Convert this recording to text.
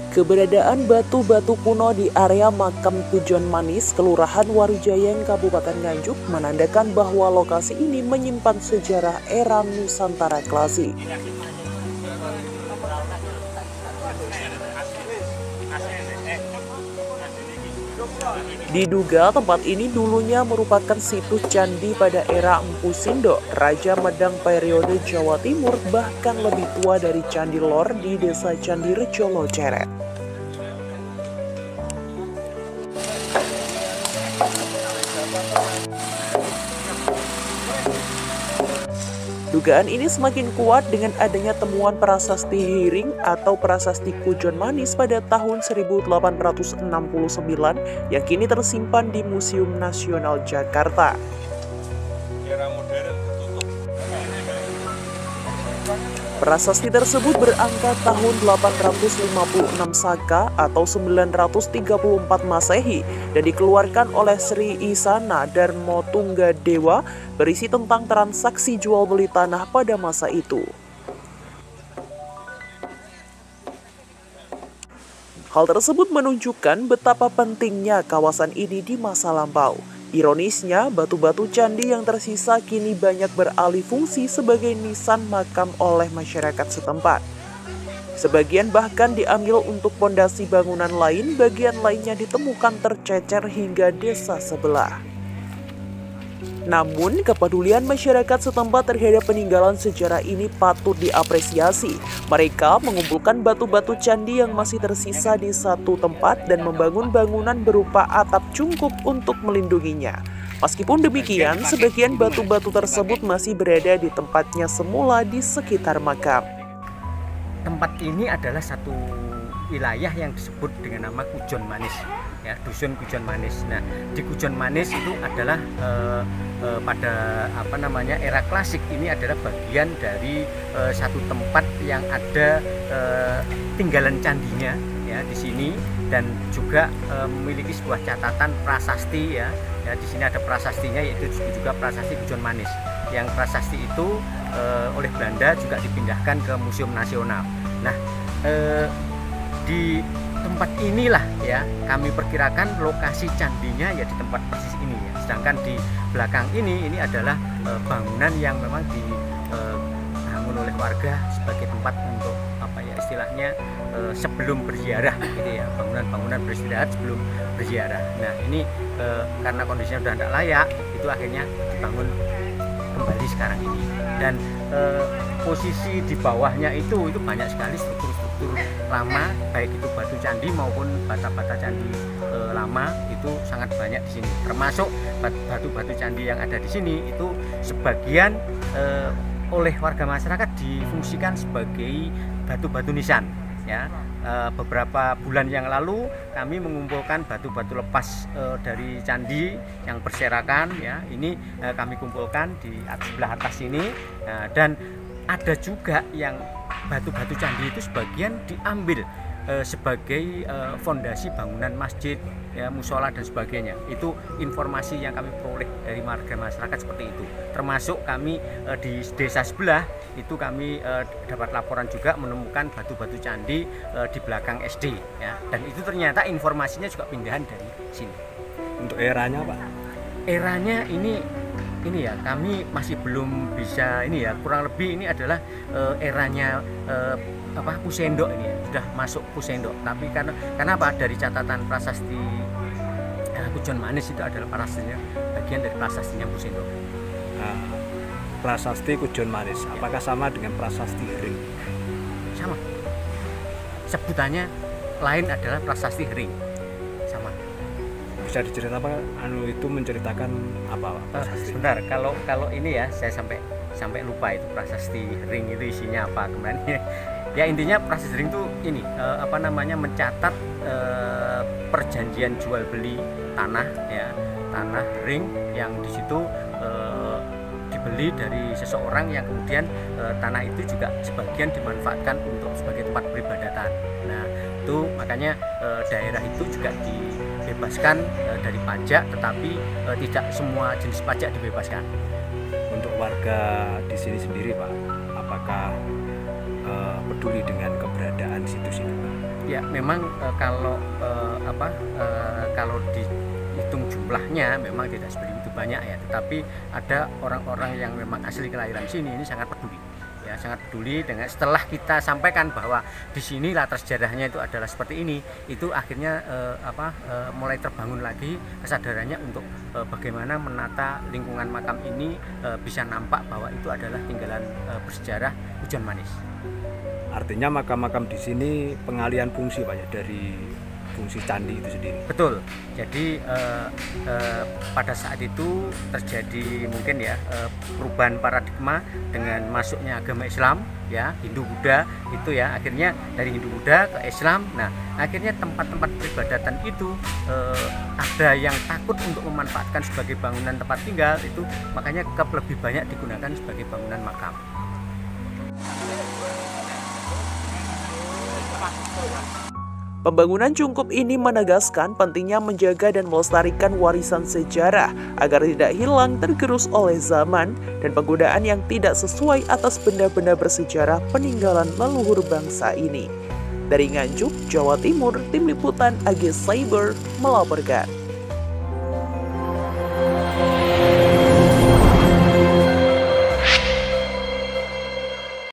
Keberadaan batu-batu kuno di area makam Pujon Manis, Kelurahan Warujayeng, Kabupaten Nganjuk, menandakan bahwa lokasi ini menyimpan sejarah era Nusantara klasik. Diduga tempat ini dulunya merupakan situs candi pada era Empu Sindok, Raja Medang periode Jawa Timur, bahkan lebih tua dari Candi Lor di Desa Candirejo Loceret. Dugaan ini semakin kuat dengan adanya temuan prasasti Hiring atau prasasti Pujon Manis pada tahun 1869 yang kini tersimpan di Museum Nasional Jakarta. Prasasti tersebut berangkat tahun 856 Saka atau 934 Masehi dan dikeluarkan oleh Sri Isana Darmo Tunggadewa, berisi tentang transaksi jual beli tanah pada masa itu. Hal tersebut menunjukkan betapa pentingnya kawasan ini di masa lampau. Ironisnya, batu-batu candi yang tersisa kini banyak beralih fungsi sebagai nisan makam oleh masyarakat setempat. Sebagian bahkan diambil untuk pondasi bangunan lain, bagian lainnya ditemukan tercecer hingga desa sebelah. Namun, kepedulian masyarakat setempat terhadap peninggalan sejarah ini patut diapresiasi. Mereka mengumpulkan batu-batu candi yang masih tersisa di satu tempat dan membangun bangunan berupa atap cungkup untuk melindunginya. Meskipun demikian, sebagian batu-batu tersebut masih berada di tempatnya semula di sekitar makam. Tempat ini adalah satu wilayah yang disebut dengan nama Pujon Manis, ya, dusun Pujon Manis. Nah, di Pujon Manis itu adalah pada era klasik ini adalah bagian dari satu tempat yang ada tinggalan candinya, ya, di sini, dan juga memiliki sebuah catatan prasasti, ya. Di sini ada prasastinya, yaitu juga prasasti Pujon Manis. Yang prasasti itu oleh Belanda juga dipindahkan ke Museum Nasional. Nah, di tempat inilah, ya, kami perkirakan lokasi candinya ya di tempat persis ini, ya. Sedangkan di belakang ini adalah bangunan yang memang dibangun oleh warga sebagai tempat untuk istilahnya sebelum berziarah, gitu ya, bangunan-bangunan beristirahat sebelum berziarah. Nah, ini karena kondisinya sudah tidak layak, itu akhirnya dibangun kembali sekarang ini. Dan posisi di bawahnya itu banyak sekali struktur-struktur lama, baik itu batu candi maupun bata-bata candi lama, itu sangat banyak di sini. Termasuk batu-batu candi yang ada di sini itu sebagian oleh warga masyarakat difungsikan sebagai batu-batu nisan, ya. Beberapa bulan yang lalu kami mengumpulkan batu-batu lepas dari candi yang berserakan, ya. Ini kami kumpulkan di sebelah atas ini, dan ada juga yang batu-batu candi itu sebagian diambil sebagai fondasi bangunan masjid, ya, musola dan sebagainya. Itu informasi yang kami peroleh dari warga masyarakat seperti itu. Termasuk kami di desa sebelah itu kami dapat laporan juga menemukan batu-batu candi di belakang SD, ya. Dan itu ternyata informasinya juga pindahan dari sini. Untuk eranya, Pak? Eranya ini ya, kami masih belum bisa, ini ya, kurang lebih ini adalah eranya Pusendok, ini ya, sudah masuk Pusendok. Tapi karena apa? Dari catatan prasasti Pujon Manis itu adalah prasastinya, bagian dari prasastinya Pusendok. Nah, prasasti Pujon Manis, apakah sama dengan prasasti Hiring? Sama. Sebutannya lain adalah prasasti Hiring. Sama. Bisa diceritakan itu menceritakan apa, Pak? Sebentar, kalau ini ya, saya sampai lupa itu prasasti Hiring itu isinya apa kemarin. Ya, intinya prasasti Hiring itu ini mencatat perjanjian jual beli tanah, ya, tanah ring yang di situ dibeli dari seseorang yang kemudian tanah itu juga sebagian dimanfaatkan untuk sebagai tempat peribadatan. Nah, itu makanya daerah itu juga dibebaskan dari pajak, tetapi tidak semua jenis pajak dibebaskan. Untuk warga di sini sendiri Pak, apakah peduli dengan keberadaan situs ini Pak? Ya memang kalau dihitung jumlahnya memang tidak sebegitu banyak ya, tetapi ada orang-orang yang memang asli kelahiran sini ini sangat peduli. Ya, sangat peduli dengan setelah kita sampaikan bahwa di sini latar sejarahnya itu adalah seperti ini, itu akhirnya mulai terbangun lagi kesadarannya untuk bagaimana menata lingkungan makam ini bisa nampak bahwa itu adalah tinggalan bersejarah Pujon Manis. Artinya makam-makam di sini pengalihan fungsi Pak ya, dari fungsi candi itu sendiri. Betul. Jadi pada saat itu terjadi mungkin ya perubahan paradigma dengan masuknya agama Islam ya, Hindu Buddha itu ya, akhirnya dari Hindu Buddha ke Islam. Nah, akhirnya tempat-tempat peribadatan itu ada yang takut untuk memanfaatkan sebagai bangunan tempat tinggal itu, makanya lebih banyak digunakan sebagai bangunan makam. Pembangunan Cungkup ini menegaskan pentingnya menjaga dan melestarikan warisan sejarah agar tidak hilang tergerus oleh zaman dan penggunaan yang tidak sesuai atas benda-benda bersejarah peninggalan leluhur bangsa ini. Dari Nganjuk, Jawa Timur, Tim Liputan AG Cyber melaporkan.